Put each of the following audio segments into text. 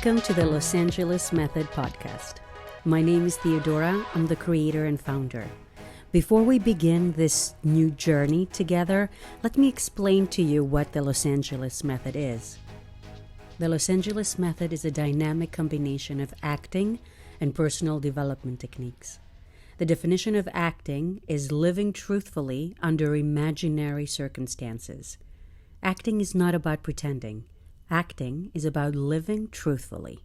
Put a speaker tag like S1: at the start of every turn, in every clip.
S1: Welcome to the Los Angeles Method podcast. My name is Theodora. I'm the creator and founder. Before we begin this new journey together, let me explain to you what the Los Angeles Method is. The Los Angeles Method is a dynamic combination of acting and personal development techniques. The definition of acting is living truthfully under imaginary circumstances. Acting is not about pretending. Acting is about living truthfully.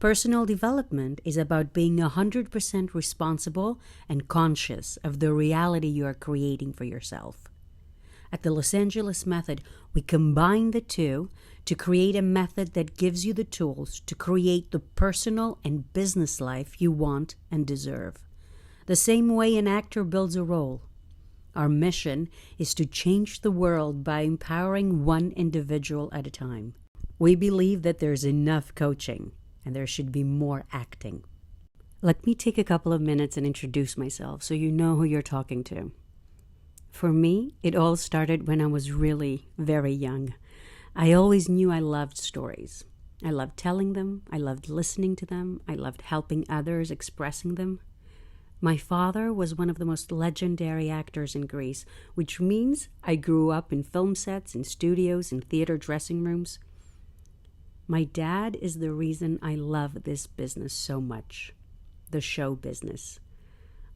S1: Personal development is about being 100% responsible and conscious of the reality you are creating for yourself. At the Los Angeles Method, we combine the two to create a method that gives you the tools to create the personal and business life you want and deserve. The same way an actor builds a role. Our mission is to change the world by empowering one individual at a time. We believe that there's enough coaching and there should be more acting. Let me take a couple of minutes and introduce myself so you know who you're talking to. For me, it all started when I was really very young. I always knew I loved stories. I loved telling them, I loved listening to them, I loved helping others, expressing them. My father was one of the most legendary actors in Greece, which means I grew up in film sets, in studios, in theater dressing rooms. My dad is the reason I love this business so much, the show business.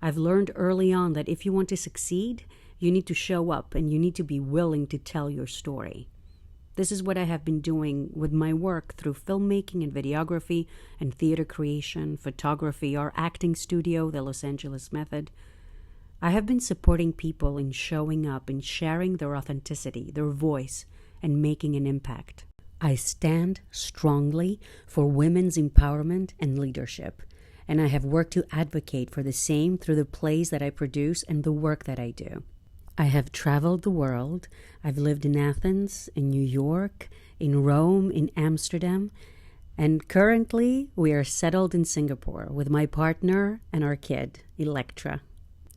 S1: I've learned early on that if you want to succeed, you need to show up and you need to be willing to tell your story. This is what I have been doing with my work through filmmaking and videography and theater creation, photography, our acting studio, the Los Angeles Method. I have been supporting people in showing up and sharing their authenticity, their voice, and making an impact. I stand strongly for women's empowerment and leadership, and I have worked to advocate for the same through the plays that I produce and the work that I do. I have traveled the world. I've lived in Athens, in New York, in Rome, in Amsterdam, and currently we are settled in Singapore with my partner and our kid, Electra.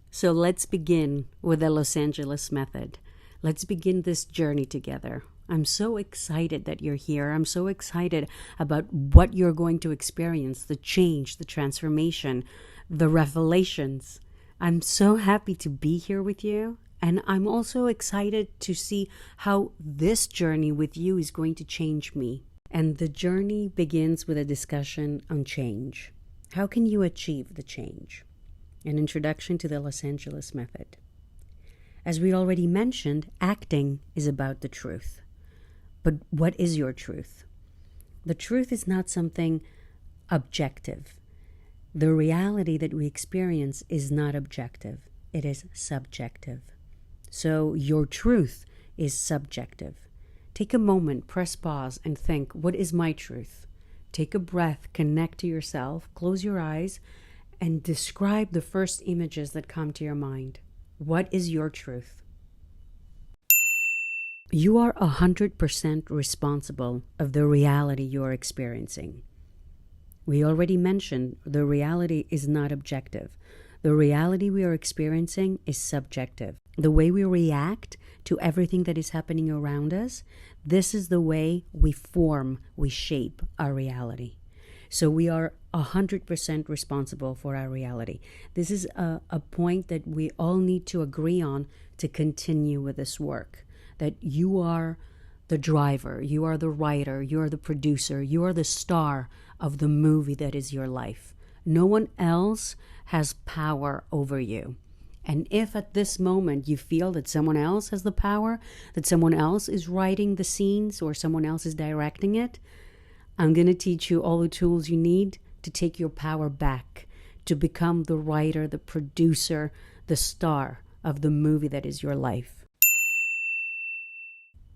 S1: So let's begin with the Los Angeles Method. Let's begin this journey together. I'm so excited that you're here. I'm so excited about what you're going to experience, the change, the transformation, the revelations. I'm so happy to be here with you. And I'm also excited to see how this journey with you is going to change me. And the journey begins with a discussion on change. How can you achieve the change? An introduction to the Los Angeles Method. As we already mentioned, acting is about the truth. But what is your truth? The truth is not something objective. The reality that we experience is not objective. It is subjective. So your truth is subjective. Take a moment, press pause, and think, what is my truth? Take a breath, connect to yourself, close your eyes, and describe the first images that come to your mind. What is your truth? You are 100% responsible of the reality you are experiencing. We already mentioned the reality is not objective. The reality we are experiencing is subjective. The way we react to everything that is happening around us, this is the way we form, we shape our reality. So we are 100% responsible for our reality. This is a point that we all need to agree on to continue with this work. That you are the driver, you are the writer, you are the producer, you are the star of the movie that is your life. No one else has power over you. And if at this moment you feel that someone else has the power, that someone else is writing the scenes or someone else is directing it, I'm going to teach you all the tools you need to take your power back, to become the writer, the producer, the star of the movie that is your life.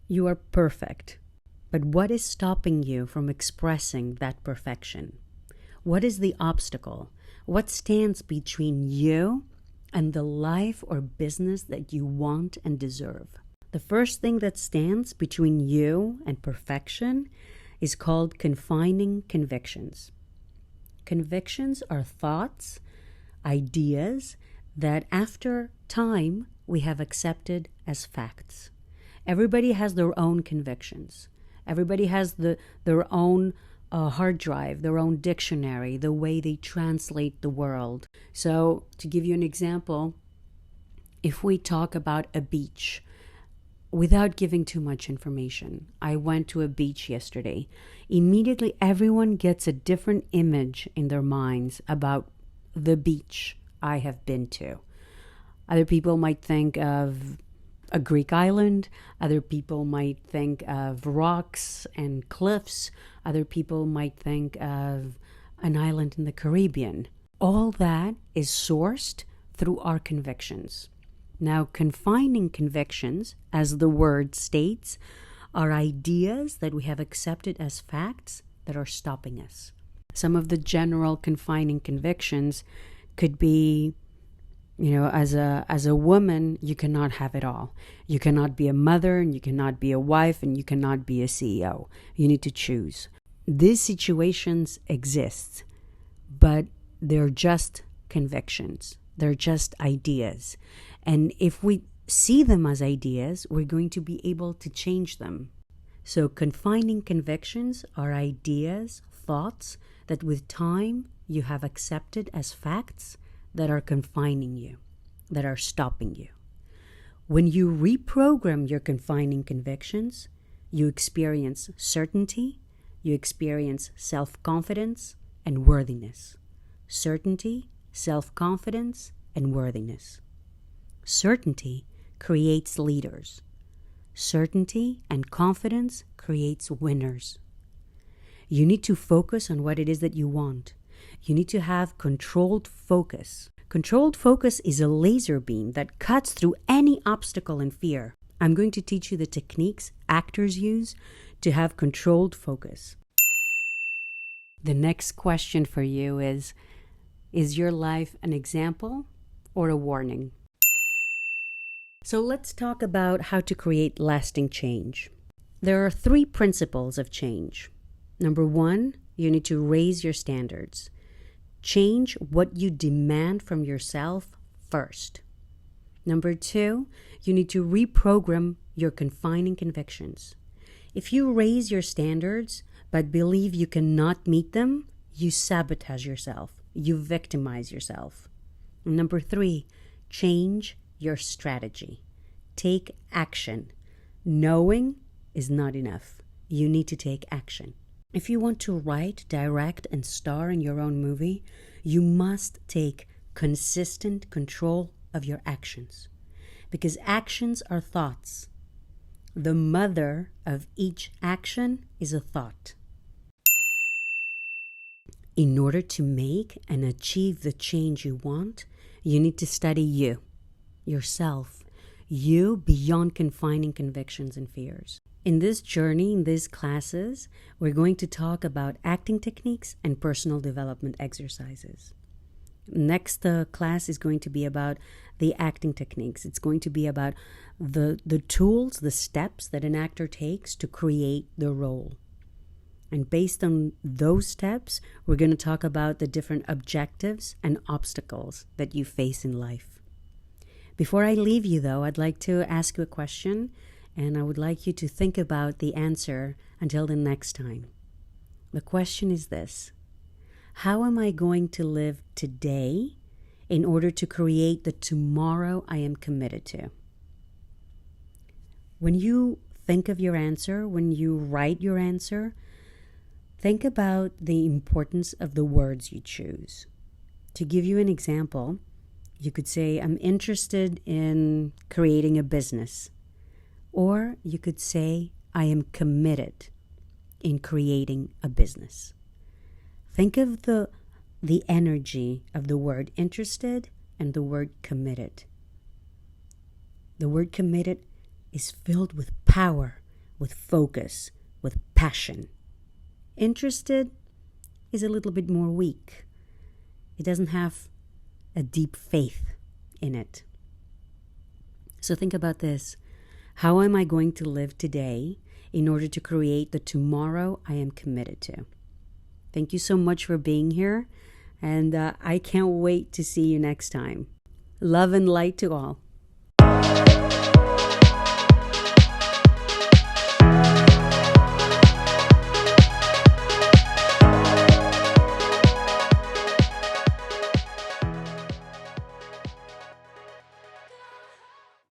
S1: You are perfect. But what is stopping you from expressing that perfection? What is the obstacle? What stands between you and the life or business that you want and deserve? The first thing that stands between you and perfection is called confining convictions. Convictions are thoughts, ideas that after time we have accepted as facts. Everybody has their own convictions. Everybody has their own hard drive, their own dictionary, the way they translate the world. So, to give you an example, if we talk about a beach, without giving too much information, I went to a beach yesterday. Immediately, everyone gets a different image in their minds about the beach I have been to. Other people might think of a Greek island. Other people might think of rocks and cliffs. Other people might think of an island in the Caribbean. All that is sourced through our convictions. Now, confining convictions, as the word states, are ideas that we have accepted as facts that are stopping us. Some of the general confining convictions could be, as a woman, you cannot have it all. You cannot be a mother, and you cannot be a wife, and you cannot be a CEO. You need to choose. These situations exist, but they're just convictions. They're just ideas. And if we see them as ideas, we're going to be able to change them. So confining convictions are ideas, thoughts that with time you have accepted as facts that are confining you, that are stopping you. When you reprogram your confining convictions, you experience certainty, you experience self-confidence and worthiness. Certainty, self-confidence, and worthiness. Certainty creates leaders. Certainty and confidence creates winners. You need to focus on what it is that you want. You need to have controlled focus. Controlled focus is a laser beam that cuts through any obstacle and fear. I'm going to teach you the techniques actors use to have controlled focus. The next question for you is your life an example or a warning? So let's talk about how to create lasting change. There are 3 principles of change. Number 1, you need to raise your standards. Change what you demand from yourself first. Number 2, you need to reprogram your confining convictions. If you raise your standards but believe you cannot meet them, you sabotage yourself. You victimize yourself. Number 3, change your strategy. Take action. Knowing is not enough. You need to take action. If you want to write, direct, and star in your own movie, you must take consistent control of your actions. Because actions are thoughts. The mother of each action is a thought. In order to make and achieve the change you want, you need to study you, yourself, you beyond confining convictions and fears. In this journey, in these classes, we're going to talk about acting techniques and personal development exercises. Next class is going to be about the acting techniques. It's going to be about the tools, the steps that an actor takes to create the role. And based on those steps, we're going to talk about the different objectives and obstacles that you face in life. Before I leave you, though, I'd like to ask you a question, and I would like you to think about the answer until the next time. The question is this: how am I going to live today in order to create the tomorrow I am committed to? When you think of your answer, when you write your answer, think about the importance of the words you choose. To give you an example, you could say, I'm interested in creating a business. Or you could say, I am committed in creating a business. Think of the energy of the word interested and the word committed. The word committed is filled with power, with focus, with passion. Interested is a little bit more weak. It doesn't have a deep faith in it. So think about this. How am I going to live today in order to create the tomorrow I am committed to? Thank you so much for being here, and I can't wait to see you next time. Love and light to all.